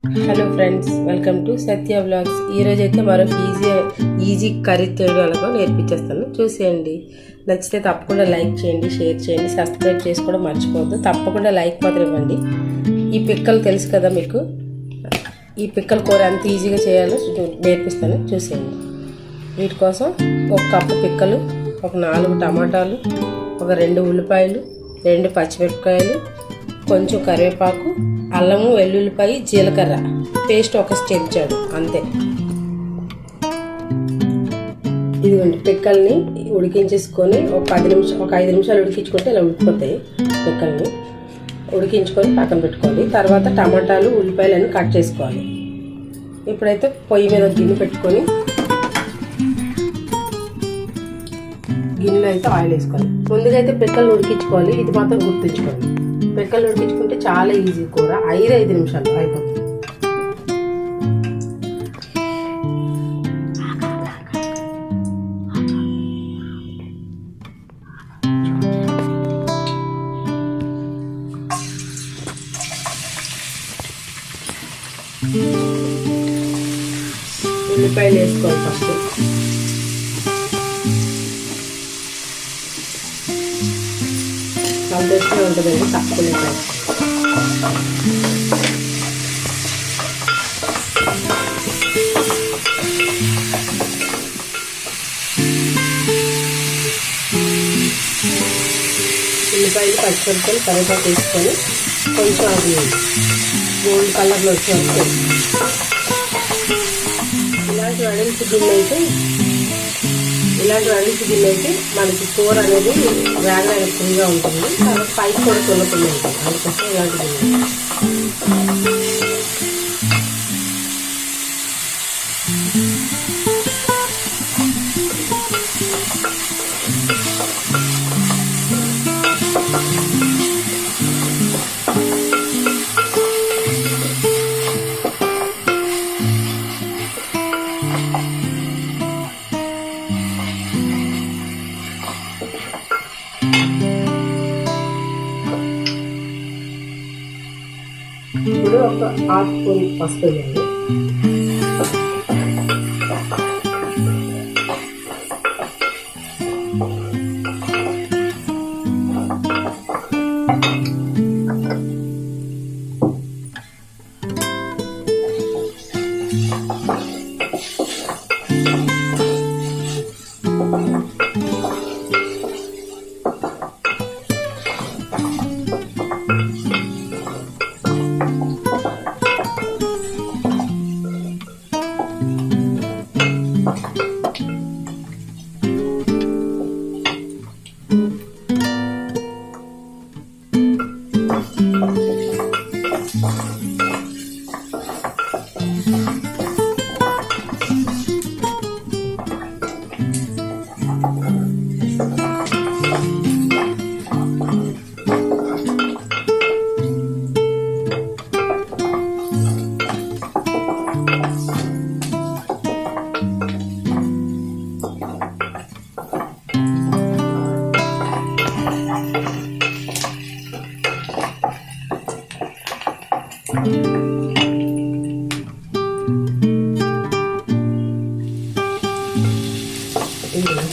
Hello friends, welcome to Satya vlogs. ఈరోజైతే మరొక easy curry చేయడం నేర్పించేస్తాను, చూసేయండి. నచ్చితే తప్పకుండా లైక్ చేయండి, షేర్ చేయండి, సబ్స్క్రైబ్ చేసుకోవడం మర్చిపోవద్దు. తప్పకుండా లైక్ మాత్రం ఇవ్వండి. ఈ పిక్కలు తెలుసు కదా మీకు, ఈ పిక్కల కూర ఎంత ఈజీగా చేయాలో నేర్పిస్తాను, చూసేయండి. వీటి కోసం ఒక కప్పు పిక్కలు, ఒక 4 టమాటాలు, ఒక 2 ఉల్లిపాయలు, 2 పచ్చిమిరపకాయలు, కొంచెం కరివేపాకు, అల్లము, వెల్లుల్లిపాయ, జీలకర్ర పేస్ట్ ఒక చెంచాడు అంతే. ఇదిగోండి, పిక్కల్ని ఉడికించేసుకొని ఒక 5 నిమిషాలు ఉడికించుకుంటే ఇలా ఉడికిపోతాయి. పిక్కల్ని ఉడికించుకొని పక్కన పెట్టుకోవాలి. తర్వాత టమాటాలు, ఉల్లిపాయలు అన్నీ కట్ చేసుకోవాలి. ఇప్పుడైతే పొయ్యి మీద గిన్నె పెట్టుకొని గిన్నెలో అయితే ఆయిల్ వేసుకోవాలి. ముందుగా అయితే పిక్కలు ఉడికించుకోవాలి. ఇది మాత్రం గుర్తుంచుకోండి, పిక్కలు ఉడికించుకుంటే చాలా ఈజీ కూర. 5 నిమిషాలు అయిపోతుంది. ఉల్లిపాయలు వేసుకోవాలి. ఫస్ట్ టేస్ట్గా ఉంటుందండి, తక్కువ ఉల్లిపాయ. ఉల్లిపాయలు, పచ్చిమిరపకాయలు, కరివేపాకు వేసుకొని కొంచెం అది గోల్డ్ కలర్లో వచ్చేసి ఇలాంటి వెడల్పు గిన్నె అయితే మనకి కూర అనేది వేగడానికి ఫ్రీగా ఉంటుంది. తర్వాత పైకి కూడా తొలకుండా ఉంటుంది. అందుకోసం ఇలాంటి గిన్నె. ఇప్పుడు ఒక 1/2 స్పూన్ పసుపు వేయండి.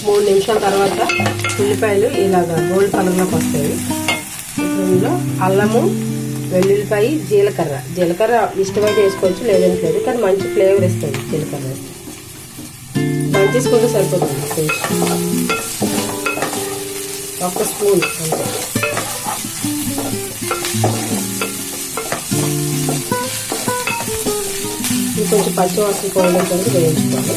మూడు నిమిషాల తర్వాత ఉల్లిపాయలు ఇలాగా గోల్డ్ కలర్లోకి వస్తాయి. ఇందులో అల్లము, వెల్లుల్లిపాయ, జీలకర్ర ఇష్టమైతే వేసుకోవచ్చు, లేదంటే లేదు, కానీ మంచి ఫ్లేవర్ ఇస్తుంది. జీలకర్ర వేస్తే దంచేసుకుంటే సరిపోతుంది. పేస్ట్ 1 స్పూన్ అంతే. కొంచెం పచ్చివాసన పోయడం వరకు వేయించుకోవాలి.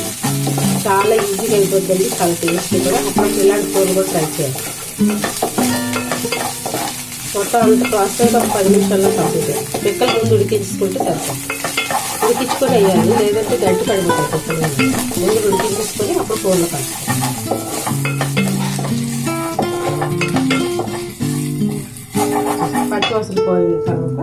చాలా ఈజీగా అయిపోతుంది, చాలా టేస్టీ కూడా. అప్పుడు ఇలాంటి కూరలు కూడా ట్రై చేయాలి. మొత్తం అంత ప్రాసెస్ ఒక 10 నిమిషాల్లో కంప్లీట్ అయ్యింది. పిక్కలు ముందు ఉడికించుకుంటే సరిపోతుంది. ఉడికించుకొని వేయాలి, లేదంటే గట్టి పడిపోతాయి పిక్కలు. ముందు ఉడికించుకొని అప్పుడు కూరలో కలుపుకోవాలి. పచ్చివాసన పోయిన తర్వాత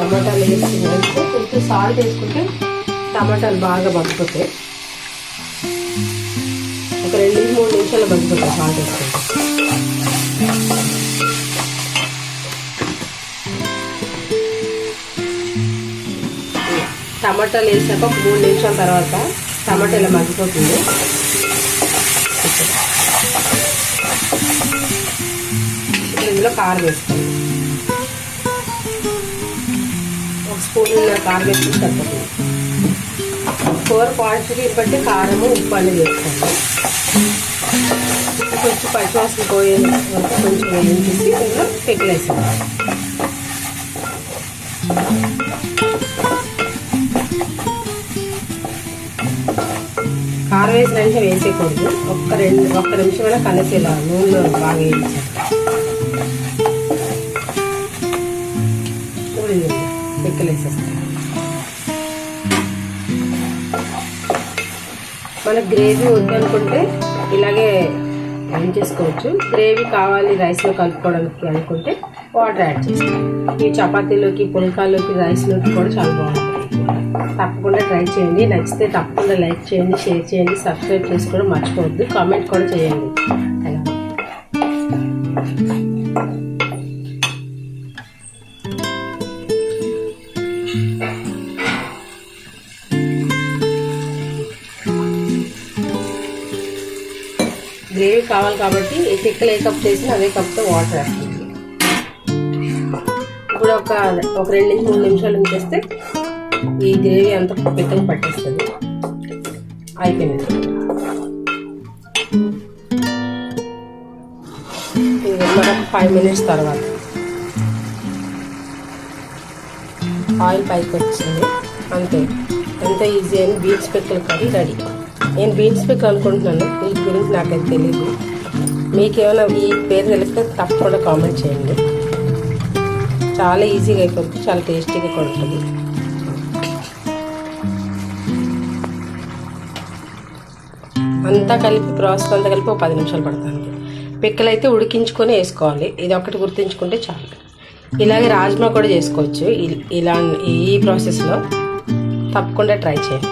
టమాటాలు వేసి కొంచెం సాల్ట్ వేసుకుంటే టమాటాలు బాగా మగ్గిపోతాయి. ఒక 2-3 నిమిషాలు మగ్గిపోతాయి సాల్ట్ వేసుకుంటే. టమాటాలు వేసాక ఒక 3 నిమిషాల తర్వాత టమాటా ఇలా మగ్గిపోతుంది. ఇందులో కారం వేసుకోండి. ఒక స్పూన్ కారం వేసుకుని సరిపోతుంది. కూర క్వాంటిటీ బట్టి కారము ఉప్పు అనేది వేసుకోండి. కొంచెం పచ్చివాసన పోయే వరకు కొంచెం వేయించేసి ఇందులో పిక్కలు వేసుకోండి. కారం వేసిన వెంటనే వేసేయకూడదు. ఒక్క నిమిషం అయినా కలిసేలా నూనెలో బాగా వేయించాలి. పిక్కలు వేసేస్తాం. మనకు గ్రేవీ వద్దనుకుంటే ఇలాగే ఏం చేసుకోవచ్చు. గ్రేవీ కావాలి రైస్లో కలుపుకోవడానికి అనుకుంటే వాటర్ యాడ్ చేస్తాం. ఈ చపాతీలోకి పుల్కాల్లోకి రైస్లోకి కూడా చాలా బాగుంటుంది. తప్పకుండా ట్రై చేయండి. నచ్చితే తప్పకుండా లైక్ చేయండి, షేర్ చేయండి, సబ్స్క్రైబ్ చేసుకోవడం మర్చిపోవద్దు. కామెంట్ కూడా చేయండి. అలా గ్రేవీ కావాలి కాబట్టి పిక్కలు ఏ కప్ చేసినా అదే కప్తో వాటర్ వేస్తుంది. ఇప్పుడు ఒక 2-3 నిమిషాలు ఉంచేస్తే ఈ గ్రేవీ అంతా పిక్కలు పట్టేస్తుంది. అయిపోయింది. మరొక 5 మినిట్స్ తర్వాత ఆయిల్ పైకి వచ్చింది. అంతే, ఎంత ఈజీ అని బీన్స్ పిక్కలు కర్రీ రెడీ. నేను బీన్స్ పిక్కలు అనుకుంటున్నాను, వీటి గురించి నాకైతే తెలియదు. మీకేమైనా ఈ పేరు తెలిస్తే తప్పకుండా కామెంట్ చేయండి. చాలా ఈజీగా అయిపోతుంది, చాలా టేస్టీగా కూడా ఉంటుంది. అంతా కలిపి ప్రాసెస్ అంతా కలిపి ఒక 10 నిమిషాలు పడుతుంది. పిక్కలు అయితే ఉడికించుకొని వేసుకోవాలి. ఇది ఒకటి గుర్తుంచుకుంటే చాలు. ఇలాగే రాజ్మా కూడా చేసుకోవచ్చు. ఇలా ఈ ప్రాసెస్లో తప్పకుండా ట్రై చేయండి.